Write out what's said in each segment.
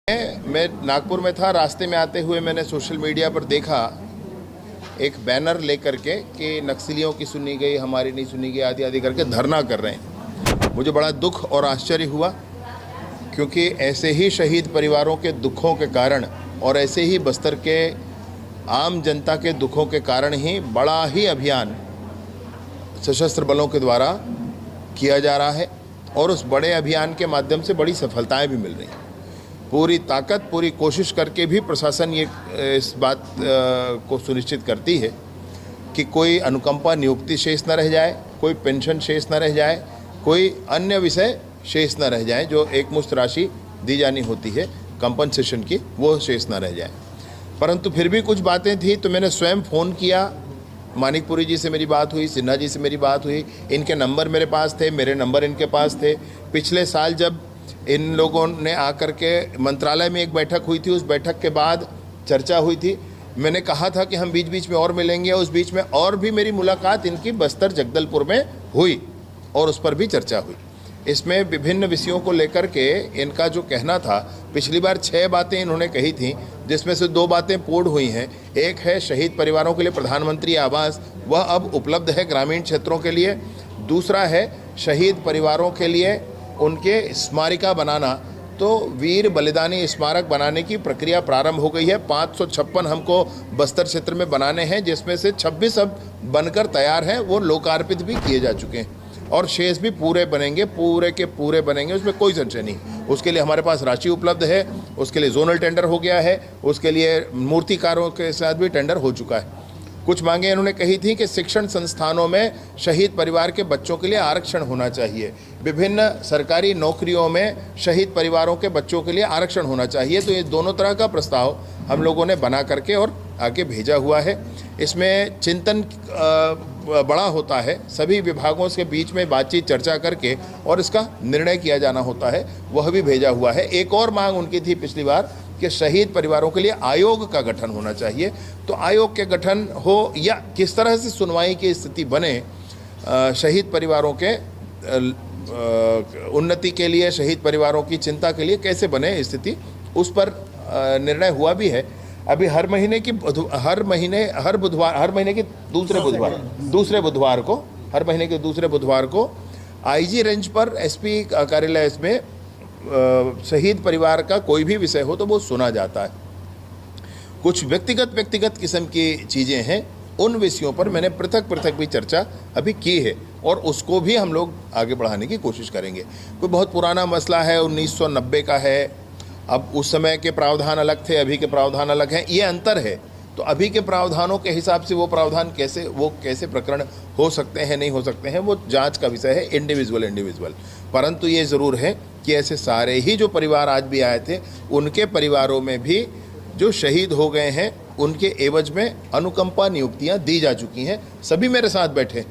मैं नागपुर में था, रास्ते में आते हुए मैंने सोशल मीडिया पर देखा एक बैनर लेकर के कि नक्सलियों की सुनी गई, हमारी नहीं सुनी गई, आदि आदि करके धरना कर रहे हैं। मुझे बड़ा दुख और आश्चर्य हुआ, क्योंकि ऐसे ही शहीद परिवारों के दुखों के कारण और ऐसे ही बस्तर के आम जनता के दुखों के कारण ही बड़ा ही अभियान सशस्त्र बलों के द्वारा किया जा रहा है और उस बड़े अभियान के माध्यम से बड़ी सफलताएं भी मिल रही हैं। पूरी ताकत, पूरी कोशिश करके भी प्रशासन ये इस बात को सुनिश्चित करती है कि कोई अनुकंपा नियुक्ति शेष न रह जाए, कोई पेंशन शेष न रह जाए, कोई अन्य विषय शेष न रह जाए। जो एकमुश्त राशि दी जानी होती है कंपनसेशन की, वो शेष न रह जाए। परंतु फिर भी कुछ बातें थी, तो मैंने स्वयं फ़ोन किया। मानिकपुरी जी से मेरी बात हुई, सिन्हा जी से मेरी बात हुई, इनके नंबर मेरे पास थे, मेरे नंबर इनके पास थे। पिछले साल जब इन लोगों ने आकर के मंत्रालय में एक बैठक हुई थी, उस बैठक के बाद चर्चा हुई थी। मैंने कहा था कि हम बीच बीच में और मिलेंगे, उस बीच में और भी मेरी मुलाकात इनकी बस्तर जगदलपुर में हुई और उस पर भी चर्चा हुई। इसमें विभिन्न विषयों को लेकर के इनका जो कहना था, पिछली बार 6 बातें इन्होंने कही थी, जिसमें से 2 बातें पूर्ण हुई हैं। एक है शहीद परिवारों के लिए प्रधानमंत्री आवास, वह अब उपलब्ध है ग्रामीण क्षेत्रों के लिए। दूसरा है शहीद परिवारों के लिए उनके स्मारिका बनाना, तो वीर बलिदानी स्मारक बनाने की प्रक्रिया प्रारंभ हो गई है। 556 हमको बस्तर क्षेत्र में बनाने हैं, जिसमें से 26 अब बनकर तैयार हैं, वो लोकार्पित भी किए जा चुके हैं और शेष भी पूरे बनेंगे, पूरे के पूरे बनेंगे, उसमें कोई संशय नहीं। उसके लिए हमारे पास राशि उपलब्ध है, उसके लिए जोनल टेंडर हो गया है, उसके लिए मूर्तिकारों के साथ भी टेंडर हो चुका है। कुछ मांगे इन्होंने कही थी कि शिक्षण संस्थानों में शहीद परिवार के बच्चों के लिए आरक्षण होना चाहिए, विभिन्न सरकारी नौकरियों में शहीद परिवारों के बच्चों के लिए आरक्षण होना चाहिए। तो ये दोनों तरह का प्रस्ताव हम लोगों ने बना करके और आगे भेजा हुआ है। इसमें चिंतन बड़ा होता है, सभी विभागों के बीच में बातचीत चर्चा करके और इसका निर्णय किया जाना होता है, वह भी भेजा हुआ है। एक और मांग उनकी थी पिछली बार कि शहीद परिवारों के लिए आयोग का गठन होना चाहिए। तो आयोग के गठन हो या किस तरह से सुनवाई की स्थिति बने, शहीद परिवारों के उन्नति के लिए, शहीद परिवारों की चिंता के लिए कैसे बने स्थिति, उस पर निर्णय हुआ भी है। अभी हर महीने के दूसरे बुधवार को आईजी रेंज पर एसपी कार्यालय में शहीद परिवार का कोई भी विषय हो तो वो सुना जाता है। कुछ व्यक्तिगत किस्म की चीज़ें हैं, उन विषयों पर मैंने पृथक भी चर्चा अभी की है और उसको भी हम लोग आगे बढ़ाने की कोशिश करेंगे। कोई बहुत पुराना मसला है, 1990 का है। अब उस समय के प्रावधान अलग थे, अभी के प्रावधान अलग हैं, ये अंतर है। तो अभी के प्रावधानों के हिसाब से वो प्रावधान कैसे प्रकरण हो सकते हैं, नहीं हो सकते हैं, वो जांच का विषय है, इंडिविजुअल। परंतु ये ज़रूर है कि ऐसे सारे ही जो परिवार आज भी आए थे, उनके परिवारों में भी जो शहीद हो गए हैं, उनके एवज में अनुकंपा नियुक्तियां दी जा चुकी हैं। सभी मेरे साथ बैठे,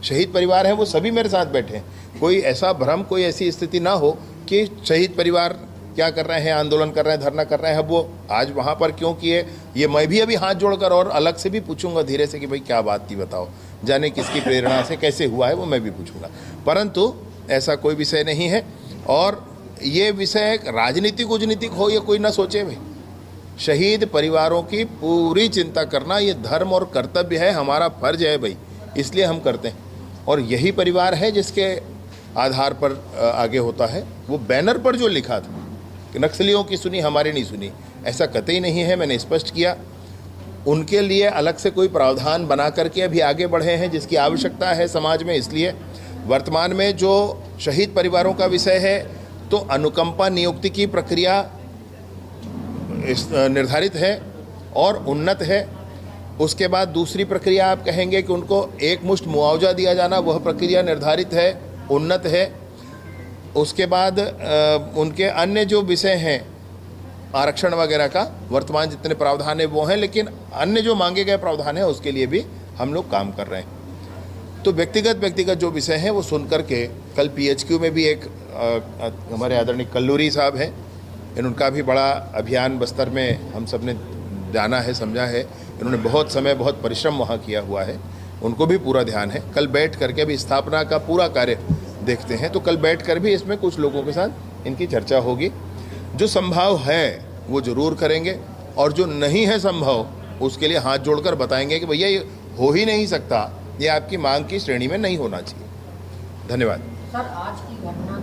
शहीद परिवार हैं वो सभी मेरे साथ बैठे हैं। कोई ऐसा भ्रम, कोई ऐसी स्थिति ना हो कि शहीद परिवार क्या कर रहे हैं, आंदोलन कर रहे हैं, धरना कर रहे हैं, वो आज वहाँ पर क्यों किए, ये मैं भी अभी हाथ जोड़कर और अलग से भी पूछूंगा धीरे से कि भाई क्या बात थी बताओ, जाने किसकी प्रेरणा से कैसे हुआ है, वो मैं भी पूछूंगा। परंतु ऐसा कोई विषय नहीं है और ये विषय राजनीतिक उजनीतिक हो, ये कोई ना सोचे। भाई शहीद परिवारों की पूरी चिंता करना ये धर्म और कर्तव्य है, हमारा फर्ज है भाई, इसलिए हम करते हैं। और यही परिवार है जिसके आधार पर आगे होता है। वो बैनर पर जो लिखा था कि नक्सलियों की सुनी, हमारी नहीं सुनी, ऐसा कतई नहीं है। मैंने स्पष्ट किया, उनके लिए अलग से कोई प्रावधान बना करके अभी आगे बढ़े हैं जिसकी आवश्यकता है समाज में। इसलिए वर्तमान में जो शहीद परिवारों का विषय है, तो अनुकंपा नियुक्ति की प्रक्रिया निर्धारित है और उन्नत है। उसके बाद दूसरी प्रक्रिया आप कहेंगे कि उनको एकमुश्त मुआवजा दिया जाना, वह प्रक्रिया निर्धारित है, उन्नत है। उसके बाद उनके अन्य जो विषय हैं आरक्षण वगैरह का, वर्तमान जितने प्रावधान है वो हैं, लेकिन अन्य जो मांगे गए प्रावधान है उसके लिए भी हम लोग काम कर रहे हैं। तो व्यक्तिगत जो विषय हैं वो सुन करके कल पीएचक्यू में भी एक हमारे आदरणीय कल्लूरी साहब हैं, इनका भी बड़ा अभियान बस्तर में हम सब ने जाना है, समझा है। इन्होंने बहुत समय, बहुत परिश्रम वहाँ किया हुआ है, उनको भी पूरा ध्यान है। कल बैठ करके अभी स्थापना का पूरा कार्य देखते हैं, तो कल बैठ कर भी इसमें कुछ लोगों के साथ इनकी चर्चा होगी। जो संभव है वो जरूर करेंगे, और जो नहीं है संभव उसके लिए हाथ जोड़कर बताएंगे कि भैया ये हो ही नहीं सकता, ये आपकी मांग की श्रेणी में नहीं होना चाहिए। धन्यवाद। सर, आज की घटना